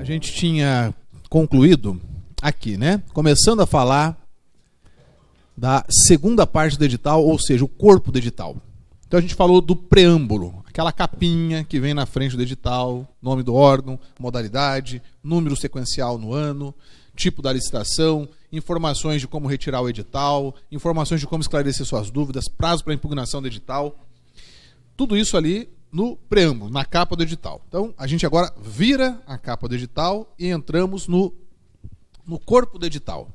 gente tinha concluído aqui, né? Começando a falar da segunda parte do edital, ou seja, o corpo do edital. Então a gente falou do preâmbulo, aquela capinha que vem na frente do edital, nome do órgão, modalidade, número sequencial no ano, tipo da licitação, informações de como retirar o edital, informações de como esclarecer suas dúvidas, prazo para impugnação do edital. Tudo isso ali no preâmbulo, na capa do edital. Então, a gente agora vira a capa do edital e entramos no corpo do edital.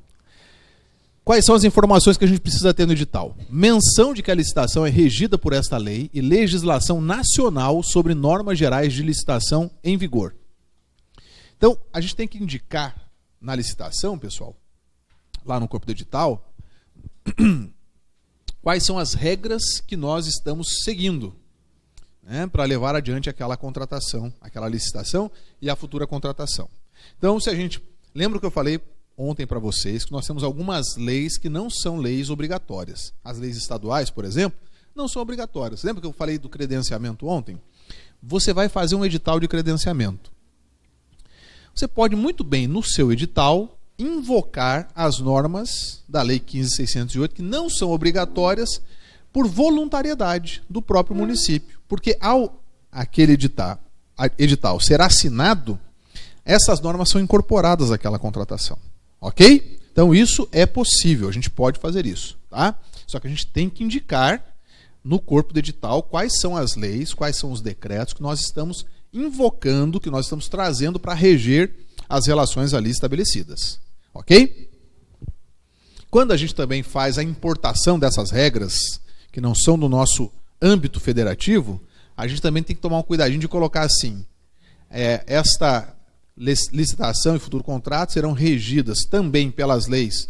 Quais são as informações que a gente precisa ter no edital? Menção de que a licitação é regida por esta lei e legislação nacional sobre normas gerais de licitação em vigor. Então, a gente tem que indicar na licitação, pessoal, lá no corpo do edital, quais são as regras que nós estamos seguindo, né, para levar adiante aquela contratação, aquela licitação e a futura contratação. Então, se a gente... Lembra que eu falei ontem para vocês que nós temos algumas leis que não são leis obrigatórias. As leis estaduais, por exemplo, não são obrigatórias. Lembra que eu falei do credenciamento ontem? Você vai fazer um edital de credenciamento. Você pode muito bem, no seu edital, invocar as normas da Lei 15.608, que não são obrigatórias, por voluntariedade do próprio município. Porque ao aquele edital ser assinado, essas normas são incorporadas àquela contratação. Ok? Então isso é possível, a gente pode fazer isso. Tá? Só que a gente tem que indicar no corpo do edital quais são as leis, quais são os decretos que nós estamos invocando, que nós estamos trazendo para reger as relações ali estabelecidas. Ok? Quando a gente também faz a importação dessas regras, que não são do nosso âmbito federativo, a gente também tem que tomar um cuidadinho de colocar assim, esta licitação e futuro contrato serão regidas também pelas leis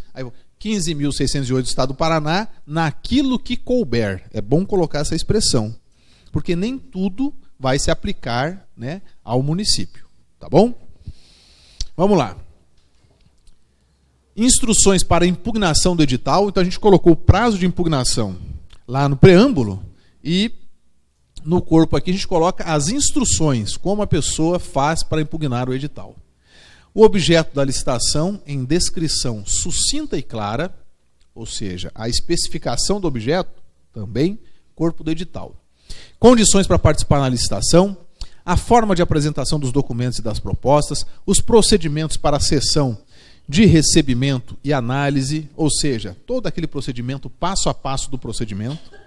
15.608 do Estado do Paraná, naquilo que couber. É bom colocar essa expressão, porque nem tudo vai se aplicar, né, ao município. Tá bom? Vamos lá. Instruções para impugnação do edital. Então a gente colocou o prazo de impugnação lá no preâmbulo e no corpo aqui a gente coloca as instruções, como a pessoa faz para impugnar o edital. O objeto da licitação em descrição sucinta e clara, ou seja, a especificação do objeto, também corpo do edital. Condições para participar na licitação, a forma de apresentação dos documentos e das propostas, os procedimentos para a sessão de recebimento e análise, ou seja, todo aquele procedimento, passo a passo do procedimento.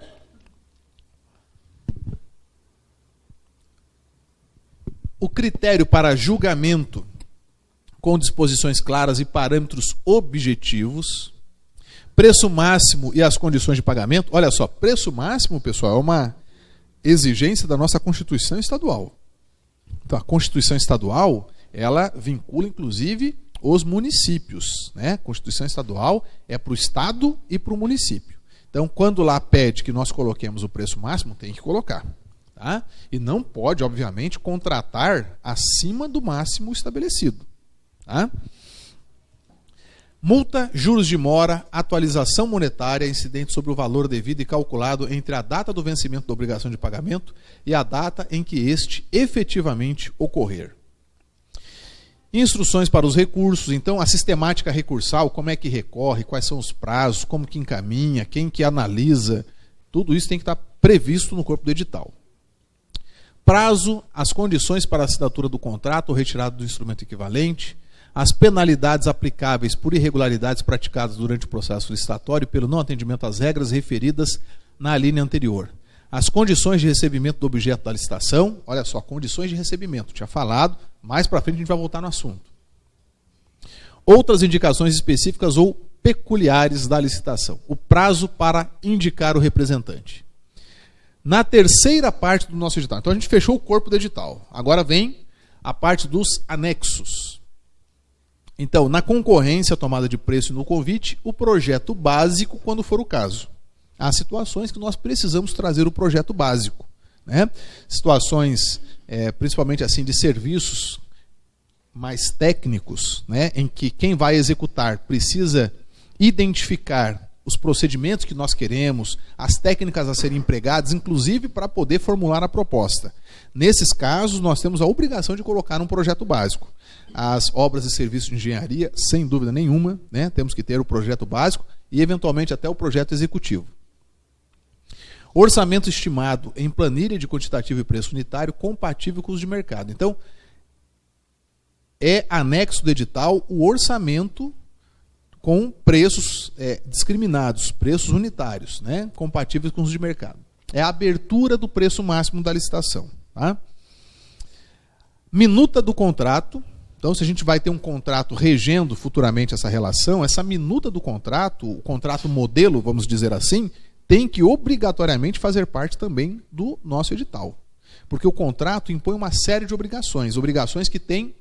O critério para julgamento com disposições claras e parâmetros objetivos. Preço máximo e as condições de pagamento. Olha só, preço máximo, pessoal, é uma exigência da nossa Constituição Estadual. Então, a Constituição Estadual, ela vincula, inclusive, os municípios, né? Constituição Estadual é para o Estado e para o município. Então, quando lá pede que nós coloquemos o preço máximo, tem que colocar. Tá? E não pode, obviamente, contratar acima do máximo estabelecido. Tá? Multa, juros de mora, atualização monetária incidente sobre o valor devido e calculado entre a data do vencimento da obrigação de pagamento e a data em que este efetivamente ocorrer. Instruções para os recursos, então a sistemática recursal, como é que recorre, quais são os prazos, como que encaminha, quem que analisa, tudo isso tem que estar previsto no corpo do edital. Prazo, as condições para a assinatura do contrato ou retirada do instrumento equivalente, as penalidades aplicáveis por irregularidades praticadas durante o processo licitatório pelo não atendimento às regras referidas na linha anterior. As condições de recebimento do objeto da licitação, olha só, condições de recebimento, tinha falado, mais para frente a gente vai voltar no assunto. Outras indicações específicas ou peculiares da licitação. O prazo para indicar o representante. Na terceira parte do nosso edital. Então a gente fechou o corpo do edital. Agora vem a parte dos anexos. Então, na concorrência, tomada de preço e no convite, o projeto básico, quando for o caso. Há situações que nós precisamos trazer o projeto básico, né? Situações, principalmente assim, de serviços mais técnicos, né? Em que quem vai executar precisa identificar os procedimentos que nós queremos, as técnicas a serem empregadas, inclusive para poder formular a proposta. Nesses casos, nós temos a obrigação de colocar um projeto básico. As obras e serviços de engenharia, sem dúvida nenhuma, né, temos que ter o projeto básico e, eventualmente, até o projeto executivo. Orçamento estimado em planilha de quantitativo e preço unitário compatível com os de mercado. Então, é anexo do edital o orçamento com preços discriminados, preços unitários, né, compatíveis com os de mercado. É a abertura do preço máximo da licitação. Tá? Minuta do contrato. Então, se a gente vai ter um contrato regendo futuramente essa relação, essa minuta do contrato, o contrato modelo, vamos dizer assim, tem que obrigatoriamente fazer parte também do nosso edital. Porque o contrato impõe uma série de obrigações, obrigações que têm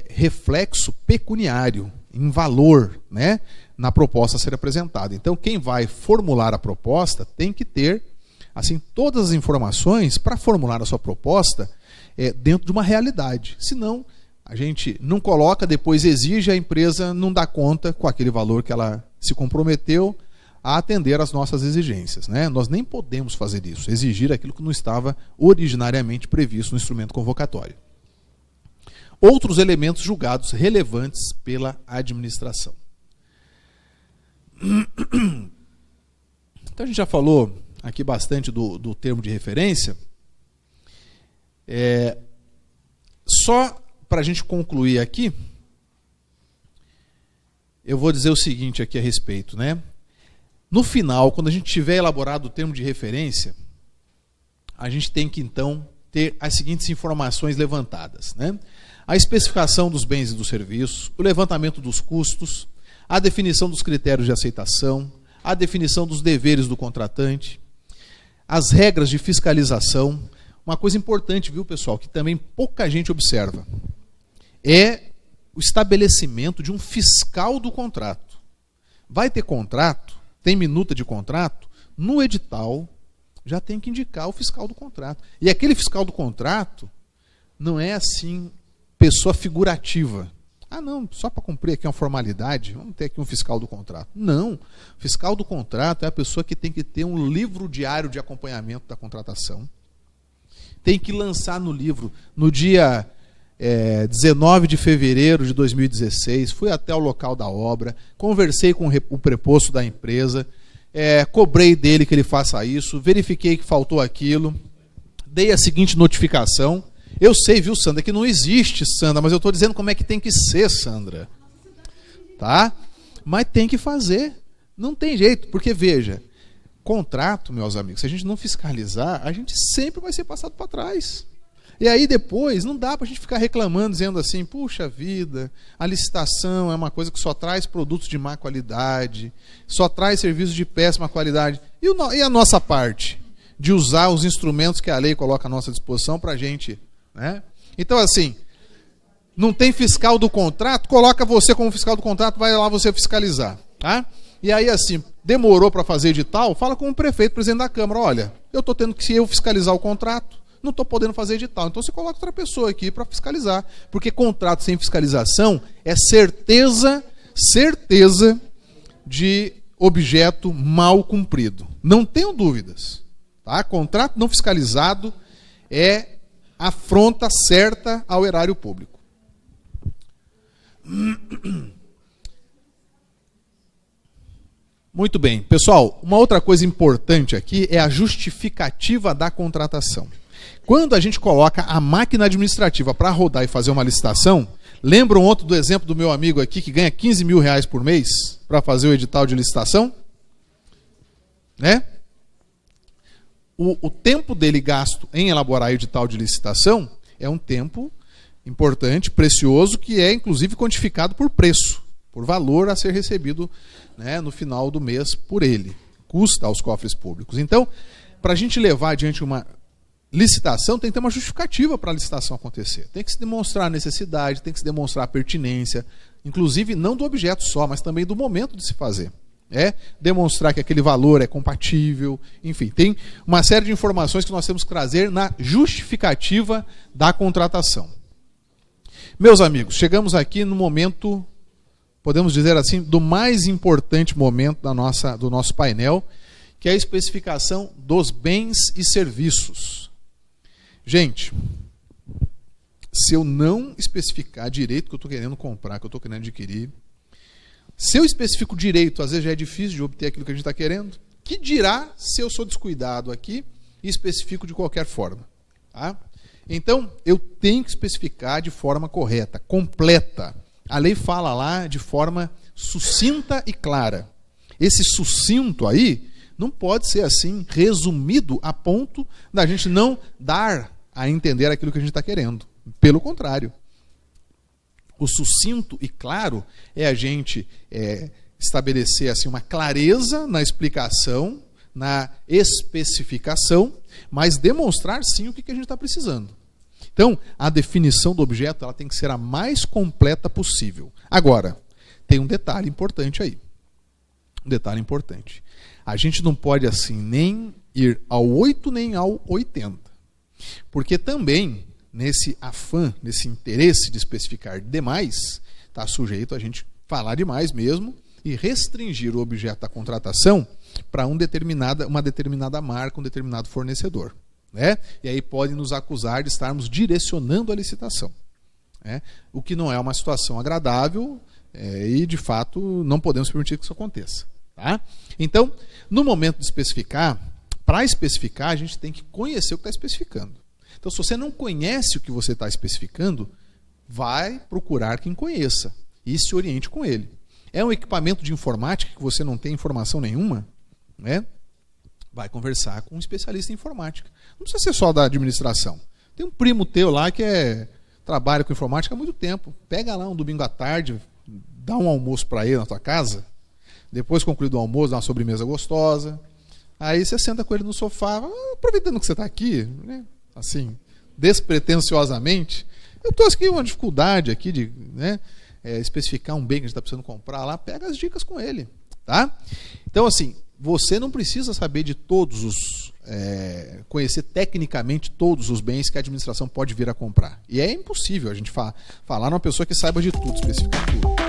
reflexo pecuniário, em valor, né, na proposta a ser apresentada. Então, quem vai formular a proposta tem que ter assim, todas as informações para formular a sua proposta dentro de uma realidade. Senão, a gente não coloca, depois exige, a empresa não dá conta com aquele valor que ela se comprometeu a atender às nossas exigências. Né? Nós nem podemos fazer isso, exigir aquilo que não estava originariamente previsto no instrumento convocatório. Outros elementos julgados relevantes pela administração. Então a gente já falou aqui bastante do termo de referência. Só para a gente concluir aqui, eu vou dizer o seguinte aqui a respeito, né? No final, quando a gente tiver elaborado o termo de referência, a gente tem que então ter as seguintes informações levantadas, né? A especificação dos bens e dos serviços, o levantamento dos custos, a definição dos critérios de aceitação, a definição dos deveres do contratante, as regras de fiscalização. Uma coisa importante, viu, pessoal, que também pouca gente observa, é o estabelecimento de um fiscal do contrato. Vai ter contrato, tem minuta de contrato, no edital já tem que indicar o fiscal do contrato. E aquele fiscal do contrato não é assim pessoa figurativa. Ah, não, só para cumprir aqui uma formalidade, vamos ter aqui um fiscal do contrato. Não, o fiscal do contrato é a pessoa que tem que ter um livro diário de acompanhamento da contratação. Tem que lançar no livro, no dia 19 de fevereiro de 2016, fui até o local da obra, conversei com o preposto da empresa, cobrei dele que ele faça isso, verifiquei que faltou aquilo, dei a seguinte notificação. Eu sei, viu, Sandra, que não existe, Sandra, mas eu estou dizendo como é que tem que ser, Sandra. Tá? Mas tem que fazer. Não tem jeito, porque, veja, contrato, meus amigos, se a gente não fiscalizar, a gente sempre vai ser passado para trás. E aí depois, não dá para a gente ficar reclamando, dizendo assim, puxa vida, a licitação é uma coisa que só traz produtos de má qualidade, só traz serviços de péssima qualidade. E a nossa parte? De usar os instrumentos que a lei coloca à nossa disposição para a gente... Né? Então, assim, não tem fiscal do contrato, coloca você como fiscal do contrato, vai lá você fiscalizar. Tá? E aí, assim, demorou para fazer edital, fala com o prefeito, presidente da Câmara, olha, eu estou tendo que eu fiscalizar o contrato, não estou podendo fazer edital. Então você coloca outra pessoa aqui para fiscalizar. Porque contrato sem fiscalização é certeza de objeto mal cumprido. Não tenho dúvidas. Tá? Contrato não fiscalizado é afronta certa ao erário público. Muito bem. Pessoal, uma outra coisa importante aqui é a justificativa da contratação. Quando a gente coloca a máquina administrativa para rodar e fazer uma licitação, lembram outro do exemplo do meu amigo aqui que ganha 15 mil reais por mês para fazer o edital de licitação? Né? O tempo dele gasto em elaborar o edital de licitação é um tempo importante, precioso, que é inclusive quantificado por preço, por valor a ser recebido, né, no final do mês por ele. Custa aos cofres públicos. Então, para a gente levar adiante uma licitação, tem que ter uma justificativa para a licitação acontecer. Tem que se demonstrar a necessidade, tem que se demonstrar a pertinência, inclusive não do objeto só, mas também do momento de se fazer. Demonstrar que aquele valor é compatível, enfim, tem uma série de informações que nós temos que trazer na justificativa da contratação. Meus amigos, chegamos aqui no momento podemos dizer assim, do mais importante momento do nosso painel, que é a especificação dos bens e serviços. Gente, se eu não especificar direito o que eu estou querendo comprar, o que eu estou querendo adquirir, se eu especifico direito, às vezes já é difícil de obter aquilo que a gente está querendo, que dirá se eu sou descuidado aqui e especifico de qualquer forma? Tá? Então, eu tenho que especificar de forma correta, completa. A lei fala lá de forma sucinta e clara. Esse sucinto aí não pode ser assim, resumido a ponto da gente não dar a entender aquilo que a gente está querendo. Pelo contrário. O sucinto e claro é a gente estabelecer assim, uma clareza na explicação, na especificação, mas demonstrar sim o que a gente está precisando. Então, a definição do objeto ela tem que ser a mais completa possível. Agora, tem um detalhe importante aí. Um detalhe importante. A gente não pode assim nem ir ao 8 nem ao 80. Porque também, nesse afã, nesse interesse de especificar demais, está sujeito a gente falar demais mesmo e restringir o objeto da contratação para uma determinada marca, um determinado fornecedor. Né? E aí podem nos acusar de estarmos direcionando a licitação. Né? O que não é uma situação agradável e, de fato, não podemos permitir que isso aconteça. Tá? Então, no momento de especificar, para especificar, a gente tem que conhecer o que está especificando. Então, se você não conhece o que você está especificando, vai procurar quem conheça e se oriente com ele. É um equipamento de informática que você não tem informação nenhuma, né? Vai conversar com um especialista em informática. Não precisa ser só da administração. Tem um primo teu lá que trabalha com informática há muito tempo. Pega lá um domingo à tarde, dá um almoço para ele na tua casa, depois concluído o almoço, dá uma sobremesa gostosa. Aí você senta com ele no sofá, aproveitando que você está aqui, né? Assim, despretensiosamente, eu estou aqui com uma dificuldade aqui de especificar um bem que a gente está precisando comprar lá, pega as dicas com ele. Tá? Então, assim, você não precisa saber de todos os... conhecer tecnicamente todos os bens que a administração pode vir a comprar. E é impossível a gente falar numa pessoa que saiba de tudo, especificar tudo.